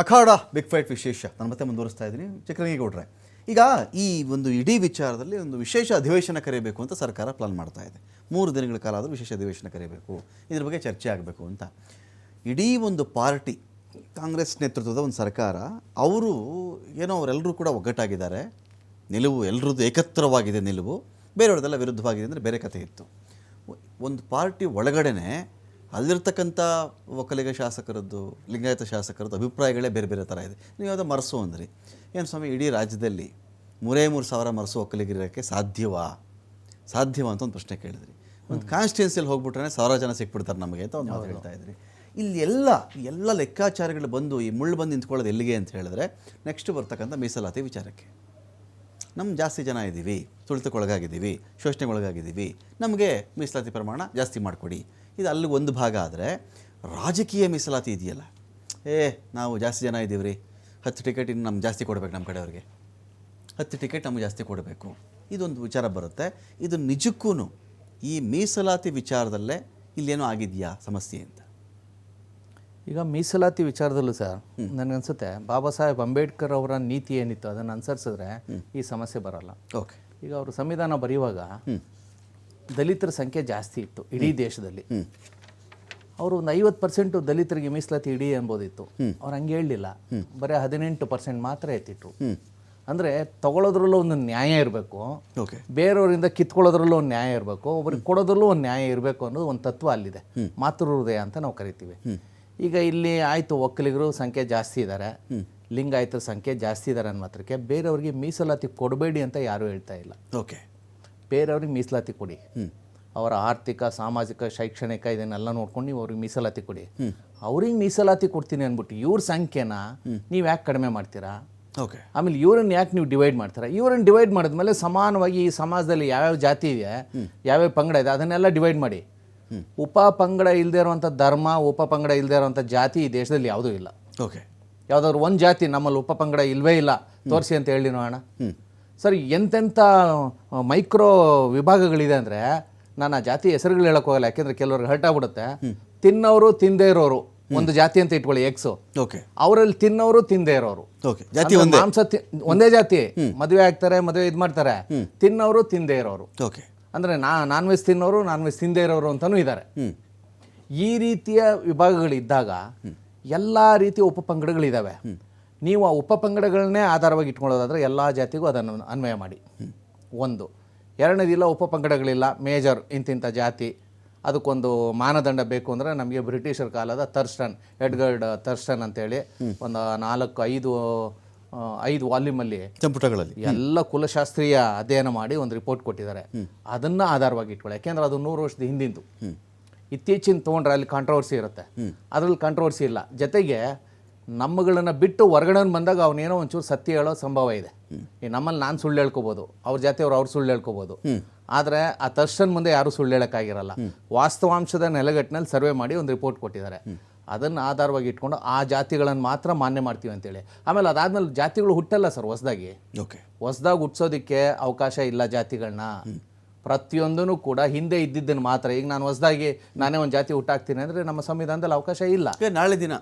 ಅಖಾಡ big fight ವಿಶೇಷ ನಾನು ಮತ್ತೆ ಮುಂದುವರಿಸ್ತಾ ಇದ್ದೀನಿ. ಚಕ್ರಂಗೇಗೌಡ್ರೆ, ಈಗ ಈ ಒಂದು ಇಡೀ ವಿಚಾರದಲ್ಲಿ ಒಂದು ವಿಶೇಷ ಅಧಿವೇಶನ ಕರೆಯಬೇಕು ಅಂತ ಸರ್ಕಾರ ಪ್ಲಾನ್ ಮಾಡ್ತಾ ಇದೆ. 3 ದಿನಗಳ ಕಾಲ ಆದರೂ ವಿಶೇಷ ಅಧಿವೇಶನ ಕರೆಯಬೇಕು, ಇದ್ರ ಬಗ್ಗೆ ಚರ್ಚೆ ಆಗಬೇಕು ಅಂತ. ಇಡೀ ಒಂದು ಪಾರ್ಟಿ, ಕಾಂಗ್ರೆಸ್ ನೇತೃತ್ವದ ಒಂದು ಸರ್ಕಾರ, ಅವರು ಏನೋ ಅವರೆಲ್ಲರೂ ಕೂಡ ಒಗ್ಗಟ್ಟಾಗಿದ್ದಾರೆ, ನಿಲುವು ಎಲ್ಲರದ್ದು ಏಕತ್ರವಾಗಿದೆ, ನಿಲುವು ಬೇರೆಯವ್ರದ್ದೆಲ್ಲ ವಿರುದ್ಧವಾಗಿದೆ ಅಂದರೆ ಬೇರೆ ಕಥೆ ಇತ್ತು. ಒಂದು ಪಾರ್ಟಿ ಒಳಗಡೆನೆ ಅಲ್ಲಿರ್ತಕ್ಕಂಥ ಒಕ್ಕಲಿಗ ಶಾಸಕರದ್ದು, ಲಿಂಗಾಯತ ಶಾಸಕರದ್ದು ಅಭಿಪ್ರಾಯಗಳೇ ಬೇರೆ ಬೇರೆ ಥರ ಇದೆ. ನೀವು ಯಾವುದೋ ಮರಸು ಅಂದ್ರಿ, ಏನು ಸ್ವಾಮಿ ಇಡೀ ರಾಜ್ಯದಲ್ಲಿ 3,000 ಮರಸು ಒಕ್ಕಲಿಗರಿರೋಕ್ಕೆ ಸಾಧ್ಯವಾ ಅಂತ ಒಂದು ಪ್ರಶ್ನೆ ಕೇಳಿದ್ರಿ. ಒಂದು ಕಾನ್ಸ್ಟಿಟ್ಯೂನ್ಸಿಯಲ್ಲಿ ಹೋಗ್ಬಿಟ್ರೆ 1,000 ಜನ ಸಿಕ್ಬಿಡ್ತಾರೆ ನಮಗೆ ಅಂತ ಒಂದು ಮಾತು ಹೇಳ್ತಾ ಇದ್ರಿ. ಇಲ್ಲಿ ಎಲ್ಲ ಲೆಕ್ಕಾಚಾರಗಳು ಬಂದು ಈ ಮುಳ್ಳು ಬಂದು ನಿಂತ್ಕೊಳ್ಳೋದು ಎಲ್ಲಿಗೆ ಅಂತ ಹೇಳಿದ್ರೆ ನೆಕ್ಸ್ಟ್ ಬರ್ತಕ್ಕಂಥ ಮೀಸಲಾತಿ ವಿಚಾರಕ್ಕೆ. ನಮ್ಮ ಜಾಸ್ತಿ ಜನ ಇದ್ದೀವಿ, ತುಳಿತಕ್ಕೊಳಗಾಗಿದ್ದೀವಿ, ಶೋಷಣೆಗೊಳಗಾಗಿದ್ದೀವಿ, ನಮಗೆ ಮೀಸಲಾತಿ ಪ್ರಮಾಣ ಜಾಸ್ತಿ ಮಾಡಿಕೊಡಿ. ಇದು ಅಲ್ಲಿಗೆ ಒಂದು ಭಾಗ. ಆದರೆ ರಾಜಕೀಯ ಮೀಸಲಾತಿ ಇದೆಯಲ್ಲ, ನಾವು ಜಾಸ್ತಿ ಜನ ಇದ್ದೀವಿ ರೀ, 10 ಟಿಕೆಟ್ ಇನ್ನು ನಮ್ಗೆ ಜಾಸ್ತಿ ಕೊಡಬೇಕು, ನಮ್ಮ ಕಡೆಯವ್ರಿಗೆ 10 ಟಿಕೆಟ್ ನಮಗೆ ಜಾಸ್ತಿ ಕೊಡಬೇಕು, ಇದೊಂದು ವಿಚಾರ ಬರುತ್ತೆ. ಇದು ನಿಜಕ್ಕೂ ಈ ಮೀಸಲಾತಿ ವಿಚಾರದಲ್ಲೇ ಇಲ್ಲೇನೋ ಆಗಿದೆಯಾ ಸಮಸ್ಯೆ ಅಂತ? ಈಗ ಮೀಸಲಾತಿ ವಿಚಾರದಲ್ಲೂ ಸರ್ ನನಗನ್ಸುತ್ತೆ ಬಾಬಾ ಸಾಹೇಬ್ ಅಂಬೇಡ್ಕರ್ ಅವರ ನೀತಿ ಏನಿತ್ತು ಅದನ್ನು ಅನುಸರಿಸಿದ್ರೆ ಈ ಸಮಸ್ಯೆ ಬರಲ್ಲ. ಓಕೆ. ಈಗ ಅವರು ಸಂವಿಧಾನ ಬರೆಯುವಾಗ ದಲಿತರ ಸಂಖ್ಯೆ ಜಾಸ್ತಿ ಇತ್ತು ಇಡೀ ದೇಶದಲ್ಲಿ. ಅವರು ಒಂದು 50% ದಲಿತರಿಗೆ ಮೀಸಲಾತಿ ಇಡೀ ಅನ್ಬೋದಿತ್ತು. ಅವ್ರು ಹಂಗೆ ಹೇಳಲಿಲ್ಲ, ಬರೀ 18% ಮಾತ್ರ ಎತ್ತಿಟ್ರು. ಅಂದರೆ ತಗೊಳ್ಳೋದ್ರಲ್ಲೂ ಒಂದು ನ್ಯಾಯ ಇರಬೇಕು, ಬೇರೆಯವರಿಂದ ಕಿತ್ಕೊಳ್ಳೋದ್ರಲ್ಲೂ ಒಂದು ನ್ಯಾಯ ಇರಬೇಕು, ಒಬ್ರಿಗೆ ಕೊಡೋದ್ರಲ್ಲೂ ಒಂದು ನ್ಯಾಯ ಇರಬೇಕು ಅನ್ನೋದು ಒಂದು ತತ್ವ ಅಲ್ಲಿದೆ. ಮಾತೃ ಹೃದಯ ಅಂತ ನಾವು ಕರಿತೀವಿ. ಈಗ ಇಲ್ಲಿ ಆಯಿತು, ಒಕ್ಕಲಿಗರು ಸಂಖ್ಯೆ ಜಾಸ್ತಿ ಇದ್ದಾರೆ, ಲಿಂಗಾಯತರ ಸಂಖ್ಯೆ ಜಾಸ್ತಿ ಇದ್ದಾರೆ ಅನ್ನೋ ಮಾತ್ರಕ್ಕೆ ಬೇರೆಯವ್ರಿಗೆ ಮೀಸಲಾತಿ ಕೊಡಬೇಡಿ ಅಂತ ಯಾರೂ ಹೇಳ್ತಾ ಇಲ್ಲ. ಓಕೆ, ಬೇರೆಯವ್ರಿಗೆ ಮೀಸಲಾತಿ ಕೊಡಿ, ಅವರ ಆರ್ಥಿಕ, ಸಾಮಾಜಿಕ, ಶೈಕ್ಷಣಿಕ ಇದನ್ನೆಲ್ಲ ನೋಡ್ಕೊಂಡು ನೀವು ಅವ್ರಿಗೆ ಮೀಸಲಾತಿ ಕೊಡಿ. ಅವ್ರಿಗೆ ಮೀಸಲಾತಿ ಕೊಡ್ತೀನಿ ಅಂದ್ಬಿಟ್ಟು ಇವ್ರ ಸಂಖ್ಯೆನ ನೀವು ಯಾಕೆ ಕಡಿಮೆ ಮಾಡ್ತೀರಾ? ಓಕೆ. ಆಮೇಲೆ ಇವ್ರನ್ನ ಯಾಕೆ ನೀವು ಡಿವೈಡ್ ಮಾಡ್ತೀರಾ? ಇವ್ರನ್ನ ಡಿವೈಡ್ ಮಾಡಿದ್ಮೇಲೆ ಸಮಾನವಾಗಿ ಈ ಸಮಾಜದಲ್ಲಿ ಯಾವ್ಯಾವ ಜಾತಿ ಇದೆ, ಯಾವ್ಯಾವ ಪಂಗಡ ಇದೆ ಅದನ್ನೆಲ್ಲ ಡಿವೈಡ್ ಮಾಡಿ. ಉಪ ಪಂಗಡ ಇಲ್ಲದೆ ಇರುವಂಥ ಧರ್ಮ, ಉಪ ಪಂಗಡ ಇಲ್ಲದೆ ಇರುವಂಥ ಜಾತಿ ಈ ದೇಶದಲ್ಲಿ ಯಾವುದೂ ಇಲ್ಲ. ಓಕೆ. ಯಾವುದಾದ್ರು ಒಂದು ಜಾತಿ ನಮ್ಮಲ್ಲಿ ಉಪ ಪಂಗಡ ಇಲ್ಲವೇ ಇಲ್ಲ ತೋರಿಸಿ ಅಂತ ಹೇಳಿ ನೋಡೋಣ. ಸರ್, ಎಂತೆಂಥ ಮೈಕ್ರೋ ವಿಭಾಗಗಳಿದೆ ಅಂದರೆ ನಾನು ಆ ಜಾತಿ ಹೆಸರುಗಳು ಹೇಳಕ್ಕೆ ಹೋಗಲ್ಲ, ಯಾಕೆಂದರೆ ಕೆಲವ್ರಿಗೆ ಹರ್ಟ್ ಆಗ್ಬಿಡುತ್ತೆ. ತಿನ್ನೋರು ತಿಂದೇ ಇರೋರು ಒಂದು ಜಾತಿ ಅಂತ ಇಟ್ಕೊಳ್ಳಿ, ಎಕ್ಸು. ಓಕೆ. ಅವರಲ್ಲಿ ತಿನ್ನೋರು ತಿಂದೇ ಇರೋರು, ಮಾಂಸ ಒಂದೇ ಜಾತಿ, ಮದುವೆ ಆಗ್ತಾರೆ, ಮದುವೆ ಇದು ಮಾಡ್ತಾರೆ. ತಿನ್ನೋರು ತಿಂದೇ ಇರೋರು, ಓಕೆ, ಅಂದರೆ ನಾನ್ ವೆಜ್ ತಿನ್ನೋರು, ನಾನ್ ವೆಜ್ ತಿಂದೇ ಇರೋರು ಅಂತಲೂ ಇದ್ದಾರೆ. ಈ ರೀತಿಯ ವಿಭಾಗಗಳಿದ್ದಾಗ ಎಲ್ಲ ರೀತಿಯ ಉಪಪಂಗಡಗಳಿದ್ದಾವೆ. ನೀವು ಆ ಉಪಪಂಗಡಗಳನ್ನೇ ಆಧಾರವಾಗಿ ಇಟ್ಕೊಳ್ಳೋದಾದರೆ ಎಲ್ಲ ಜಾತಿಗೂ ಅದನ್ನು ಅನ್ವಯ ಮಾಡಿ. ಒಂದು. ಎರಡನೇದಿಲ್ಲ, ಉಪಪಂಗಡಗಳಿಲ್ಲ, ಮೇಜರ್ ಇಂತಿಂಥ ಜಾತಿ, ಅದಕ್ಕೊಂದು ಮಾನದಂಡ ಬೇಕು ಅಂದರೆ ನಮಗೆ ಬ್ರಿಟಿಷರ ಕಾಲದ ಎಡ್ಗರ್ಡ್ ಥರ್ಸ್ಟನ್ ಅಂತೇಳಿ ಒಂದು 4-5 ವಾಲ್ಯೂಮಲ್ಲಿ ಸಂಪುಟಗಳಲ್ಲಿ ಎಲ್ಲ ಕುಲಶಾಸ್ತ್ರೀಯ ಅಧ್ಯಯನ ಮಾಡಿ ಒಂದು ರಿಪೋರ್ಟ್ ಕೊಟ್ಟಿದ್ದಾರೆ. ಅದನ್ನು ಆಧಾರವಾಗಿ ಇಟ್ಕೊಳ್ಳಿ, ಯಾಕೆಂದರೆ ಅದು 100 ವರ್ಷದ ಹಿಂದಿಂದು. ಇತ್ತೀಚಿನ ತೊಗೊಂಡ್ರೆ ಅಲ್ಲಿ ಕಾಂಟ್ರವರ್ಸಿ ಇರುತ್ತೆ, ಅದರಲ್ಲಿ ಕಾಂಟ್ರವರ್ಸಿ ಇಲ್ಲ. ಜೊತೆಗೆ ನಮ್ಮಗಳನ್ನು ಬಿಟ್ಟು ಹೊರಗಡೆ ಬಂದಾಗ ಅವನೇನೋ ಒಂಚೂರು ಸತ್ಯ ಹೇಳೋ ಸಂಭವ ಇದೆ. ಈ ನಮ್ಮಲ್ಲಿ ನಾನು ಸುಳ್ಳು ಹೇಳ್ಕೊಬೋದು, ಅವ್ರ ಜಾತಿಯವ್ರು ಅವ್ರು ಸುಳ್ಳು ಹೇಳ್ಕೊಬೋದು. ಆದರೆ ಆ ಥರ್ಸ್ಟನ್ ಮುಂದೆ ಯಾರೂ ಸುಳ್ಳು ಹೇಳೋಕ್ಕಾಗಿರಲ್ಲ. ವಾಸ್ತವಾಂಶದ ನೆಲೆಗಟ್ಟಿನಲ್ಲಿ ಸರ್ವೆ ಮಾಡಿ ಒಂದು ರಿಪೋರ್ಟ್ ಕೊಟ್ಟಿದ್ದಾರೆ. ಅದನ್ನು ಆಧಾರವಾಗಿ ಇಟ್ಕೊಂಡು ಆ ಜಾತಿಗಳನ್ನು ಮಾತ್ರ ಮಾನ್ಯ ಮಾಡ್ತೀವಿ ಅಂತೇಳಿ. ಆಮೇಲೆ ಅದಾದ್ಮೇಲೆ ಜಾತಿಗಳು ಹುಟ್ಟಲ್ಲ ಸರ್ ಹೊಸದಾಗಿ. ಹೊಸದಾಗಿ ಹುಟ್ಟಿಸೋದಕ್ಕೆ ಅವಕಾಶ ಇಲ್ಲ ಜಾತಿಗಳನ್ನ. ಪ್ರತಿಯೊಂದೂ ಕೂಡ ಹಿಂದೆ ಇದ್ದಿದ್ದನ್ನು ಮಾತ್ರ. ಈಗ ನಾನು ಹೊಸದಾಗಿ ನಾನೇ ಒಂದು ಜಾತಿ ಹುಟ್ಟಾಕ್ತೀನಿ ಅಂದರೆ ನಮ್ಮ ಸಂವಿಧಾನದಲ್ಲಿ ಅವಕಾಶ ಇಲ್ಲ. ನಾಳೆ ದಿನ